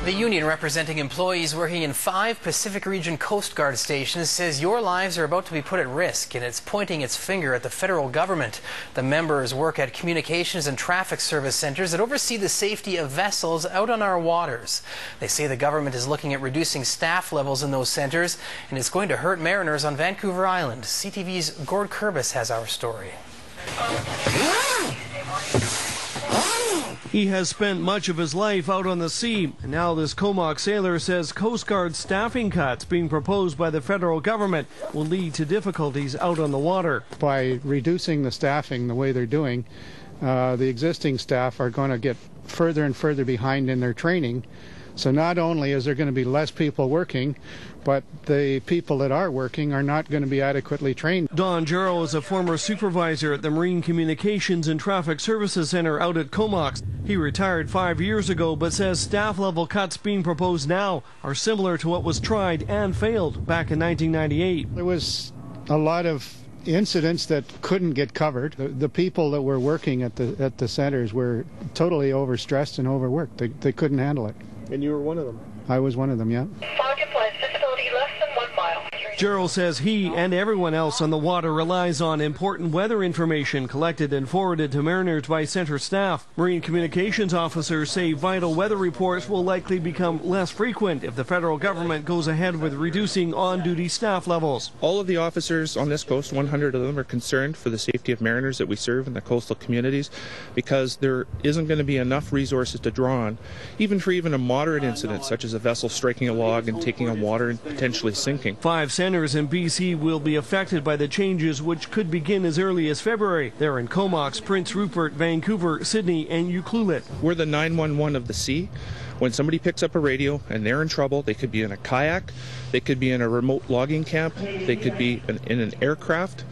The union representing employees working in 5 Pacific Region Coast Guard stations says your lives are about to be put at risk, and it's pointing its finger at the federal government. The members work at communications and traffic service centres that oversee the safety of vessels out on our waters. They say the government is looking at reducing staff levels in those centres, and it's going to hurt mariners on Vancouver Island. CTV's Gord Kurbis has our story. He has spent much of his life out on the sea, and now this Comox sailor says Coast Guard staffing cuts being proposed by the federal government will lead to difficulties out on the water. By reducing the staffing the way they're doing, the existing staff are going to get further and further behind in their training. So not only is there going to be less people working, but the people that are working are not going to be adequately trained. Don Jarrow is a former supervisor at the Marine Communications and Traffic Services Centre out at Comox. He retired 5 years ago, but says staff level cuts being proposed now are similar to what was tried and failed back in 1998. There was a lot of incidents that couldn't get covered. The people that were working at the centres were totally overstressed and overworked. They couldn't handle it. And you were one of them? I was one of them, yeah. Fog implies visibility less than 1 mile. Jarrow says he and everyone else on the water relies on important weather information collected and forwarded to mariners by centre staff. Marine communications officers say vital weather reports will likely become less frequent if the federal government goes ahead with reducing on-duty staff levels. All of the officers on this coast, 100 of them, are concerned for the safety of mariners that we serve in the coastal communities, because there isn't going to be enough resources to draw on, even for a moderate incident such as a vessel striking a log and taking on water and potentially sinking. 5 centres in BC will be affected by the changes, which could begin as early as February. They're in Comox, Prince Rupert, Vancouver, Sydney, and Ucluelet. We're the 911 of the sea. When somebody picks up a radio and they're in trouble, they could be in a kayak, they could be in a remote logging camp, they could be in an aircraft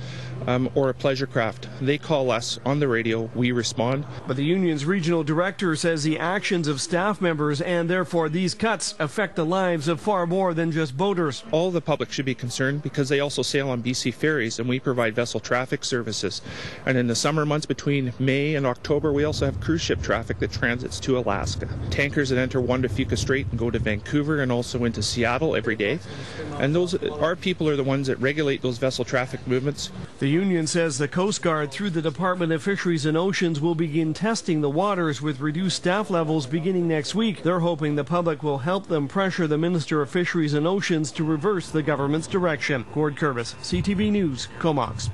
or a pleasure craft. They call us on the radio, we respond. But the union's regional director says the actions of staff members and therefore these cuts affect the lives of far more than just boaters. All the public should be concerned because they also sail on BC ferries and we provide vessel traffic services. And in the summer months between May and October, we also have cruise ship traffic that transits to Alaska. Tankers that enter Juan de Fuca Strait and go to Vancouver and also into Seattle every day. And our people are the ones that regulate those vessel traffic movements. The union says the Coast Guard, through the Department of Fisheries and Oceans, will begin testing the waters with reduced staff levels beginning next week. They're hoping the public will help them pressure the Minister of Fisheries and Oceans to reverse the government's direction. Gord Kurbis, CTV News, Comox.